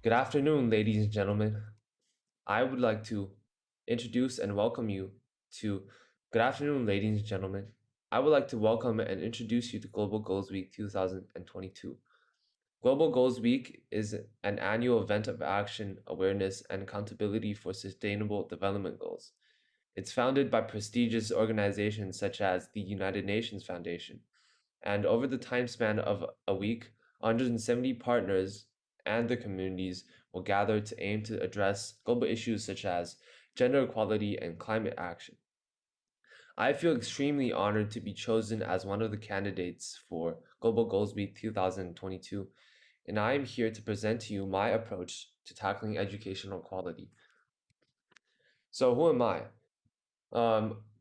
Good afternoon, ladies and gentlemen. I would like to introduce and welcome you to Good afternoon, ladies and gentlemen. I would like to welcome and introduce you to Global Goals Week 2022. Global Goals Week is an annual event of action, awareness, and accountability for sustainable development goals. It's founded by prestigious organizations such as the United Nations Foundation, and over the time span of a week, 170 partners and the communities will gather to aim to address global issues such as gender equality and climate action. I feel extremely honored to be chosen as one of the candidates for Global Goals Week 2022, and I am here to present to you my approach to tackling educational equality. So, who am I?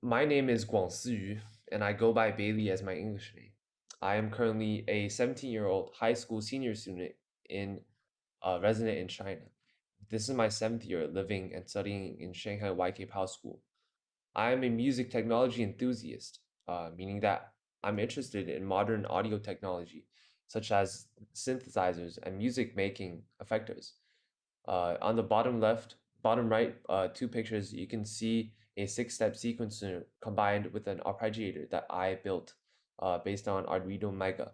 My name is Guangsi Yu, and I go by Bailey as my English name. I am currently a 17-year-old high school senior student in resident in China. This is my seventh year living and studying in Shanghai YK Pao School. I am a music technology enthusiast, meaning that I'm interested in modern audio technology, such as synthesizers and music making effectors. On the bottom right, two pictures, you can see a six-step sequencer combined with an arpeggiator that I built based on Arduino Mega.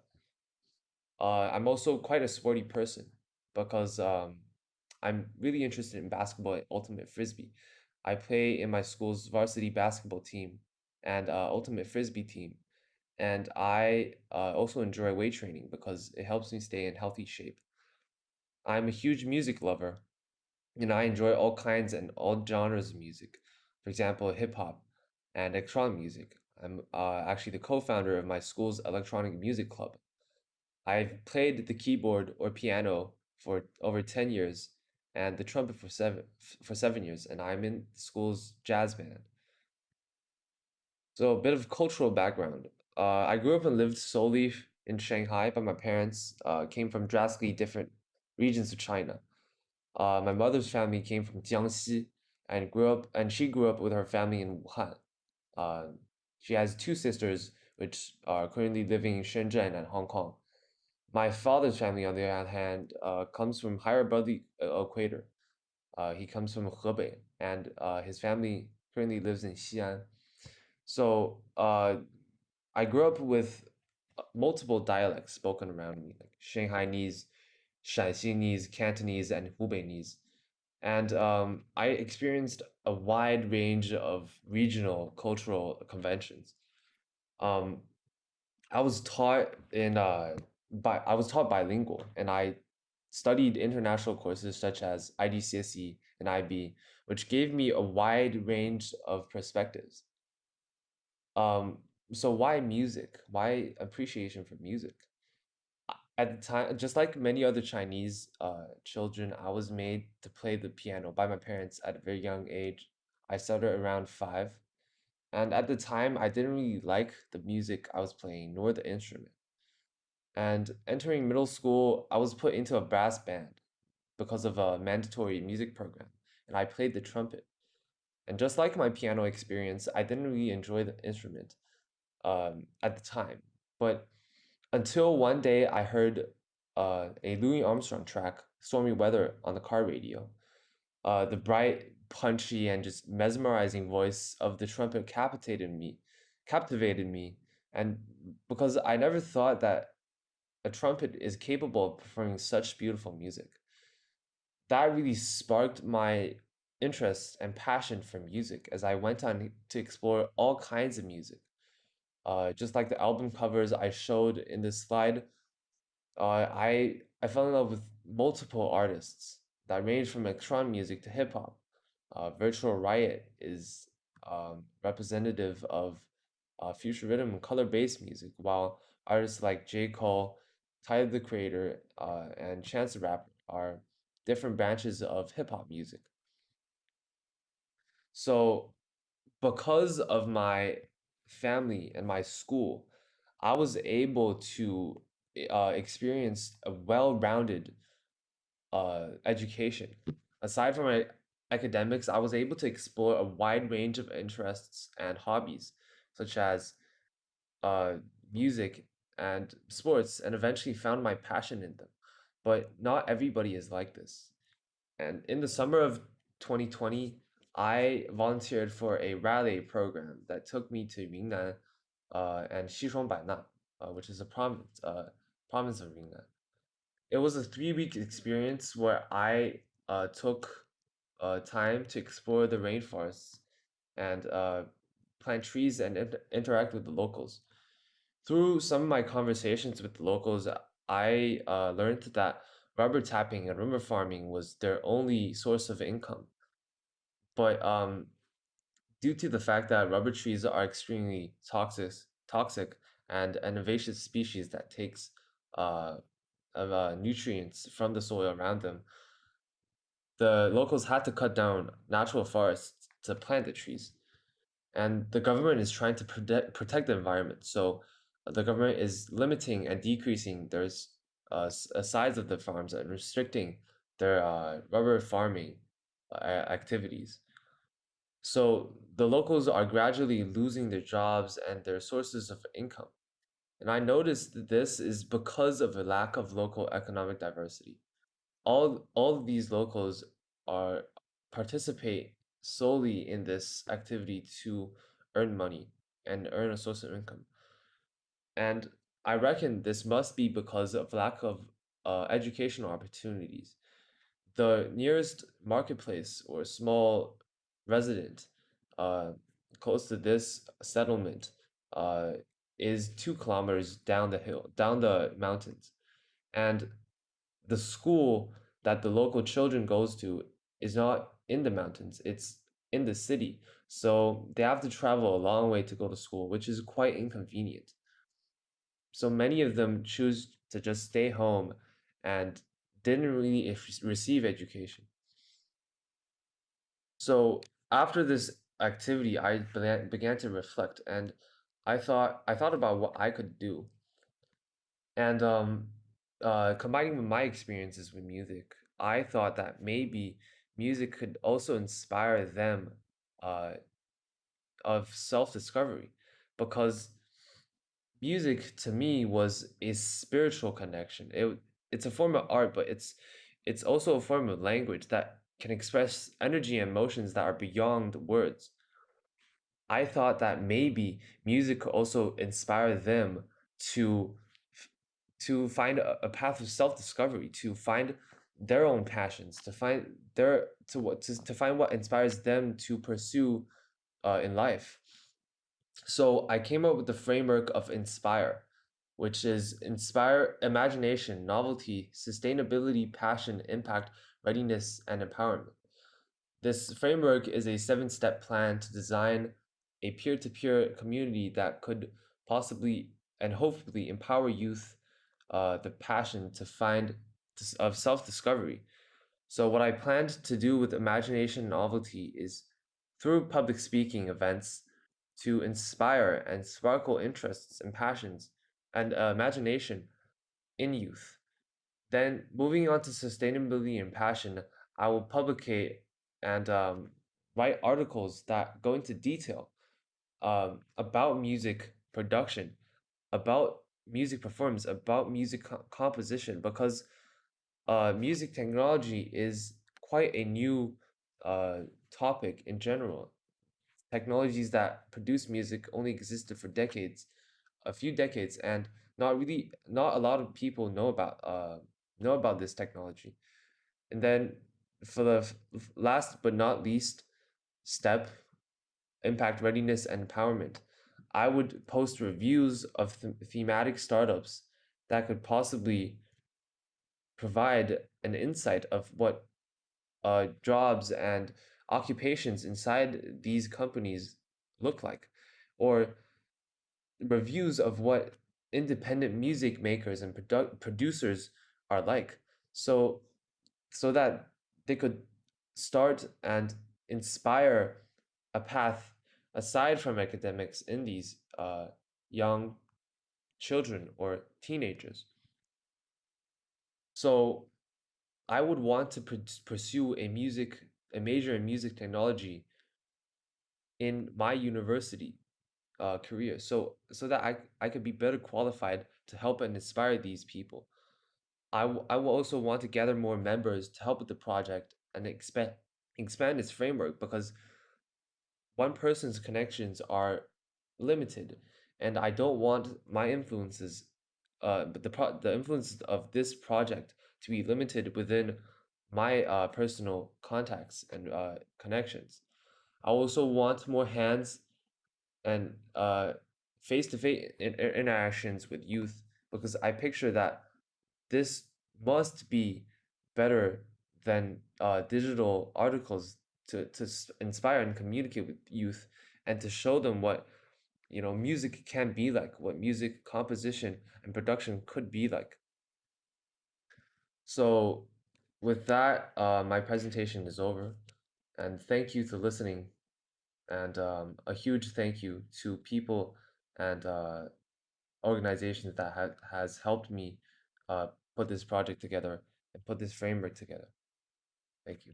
I'm also quite a sporty person because I'm really interested in basketball and ultimate frisbee. I play in my school's varsity basketball team and ultimate frisbee team, and I also enjoy weight training because it helps me stay in healthy shape. I'm a huge music lover, and I enjoy all kinds and all genres of music. For example, hip hop and electronic music. I'm actually the co-founder of my school's electronic music club. I've played the keyboard or piano for over 10 years and the trumpet for 7 years, and I'm in the school's jazz band. So a bit of cultural background. I grew up and lived solely in Shanghai, but my parents came from drastically different regions of China. My mother's family came from Jiangxi and she grew up with her family in Wuhan. Uh, she has two sisters, which are currently living in Shenzhen and Hong Kong. My father's family, on the other hand, comes from higher above the equator. He comes from Hebei, and his family currently lives in Xi'an. So I grew up with multiple dialects spoken around me, like Shanghainese, Shanxinese, Cantonese, and Hubeinese. And I experienced a wide range of regional cultural conventions. Um, I was taught I was taught bilingual, and I studied international courses such as IDCSE and IB, which gave me a wide range of perspectives. So why music? Why appreciation for music? At the time, just like many other Chinese children, I was made to play the piano by my parents at a very young age. I started around 5, and at the time, I didn't really like the music I was playing nor the instrument. And entering middle school, I was put into a brass band because of a mandatory music program, and I played the trumpet. And just like my piano experience, I didn't really enjoy the instrument at the time. But until one day I heard a Louis Armstrong track, Stormy Weather, on the car radio. The bright, punchy, and just mesmerizing voice of the trumpet captivated me, and because I never thought that a trumpet is capable of performing such beautiful music. That really sparked my interest and passion for music as I went on to explore all kinds of music. Just like the album covers I showed in this slide, I fell in love with multiple artists that range from electronic music to hip hop. Virtual Riot is representative of future rhythm and color based music, while artists like J. Cole, Tyler the Creator, and Chance the Rapper are different branches of hip hop music. So, because of my family and my school, I was able to experience a well-rounded education. Aside from my academics, I was able to explore a wide range of interests and hobbies, such as uh, music and sports, and eventually found my passion in them. But not everybody is like this. And in the summer of 2020, I volunteered for a rally program that took me to Yunnan and Xishuangbanna, which is a province of Yunnan. It was a 3 week experience where I took time to explore the rainforests and plant trees and interact with the locals. Through some of my conversations with the locals, I learned that rubber tapping and rubber farming was their only source of income. But due to the fact that rubber trees are extremely toxic and an invasive species that takes uh, nutrients from the soil around them, the locals had to cut down natural forests to plant the trees. And the government is trying to protect the environment. So the government is limiting and decreasing their size of the farms and restricting their rubber farming activities. So the locals are gradually losing their jobs and their sources of income. And I noticed that this is because of a lack of local economic diversity. All of these locals are participate solely in this activity to earn money and earn a source of income. And I reckon this must be because of lack of educational opportunities. The nearest marketplace or small resident uh, close to this settlement uh, is 2 kilometers down the mountains. And the school that the local children goes to is not in the mountains, it's in the city. So they have to travel a long way to go to school, which is quite inconvenient. So many of them choose to just stay home and didn't really receive education. So after this activity, I began to reflect, and I thought about what I could do. And combining with my experiences with music, I thought that maybe music could also inspire them uh, of self-discovery, because music to me was a spiritual connection. It's a form of art, but it's also a form of language that can express energy and emotions that are beyond words. I thought that maybe music could also inspire them to to find a path of self-discovery, to find their own passions, to find their to find what inspires them to pursue in life. So I came up with the framework of inspire, which is inspire imagination, novelty, sustainability, passion, impact, readiness, and empowerment. This framework is a 7 step plan to design a peer to peer community that could possibly and hopefully empower youth the passion to find of self discovery. So, what I planned to do with imagination and novelty is through public speaking events to inspire and sparkle interests and passions and imagination in youth. Then, moving on to sustainability and passion, I will publicate and write articles that go into detail about music production, about music performance, about music composition, because music technology is quite a new uh, topic in general. Technologies that produce music only existed for decades, a few decades, and not a lot of people know about this technology. And then for the last but not least step, impact readiness and empowerment, I would post reviews of thematic startups that could possibly provide an insight of what jobs and occupations inside these companies look like, or reviews of what independent music makers and producers are like, so so that they could start and inspire a path aside from academics in these young children or teenagers. So I would want to pursue a major in music technology in my university career, so that I could be better qualified to help and inspire these people. I will also want to gather more members to help with the project and expand its framework, because one person's connections are limited, and I don't want my influences, but the influences of this project to be limited within my personal contacts and connections. I also want more hands and face-to-face interactions with youth, because I picture that this must be better than digital articles to inspire and communicate with youth, and to show them what music can be like, what music composition and production could be like. So with that, my presentation is over, and thank you for listening, and a huge thank you to people and organizations that has helped me uh, put this project together and put this framework together. Thank you.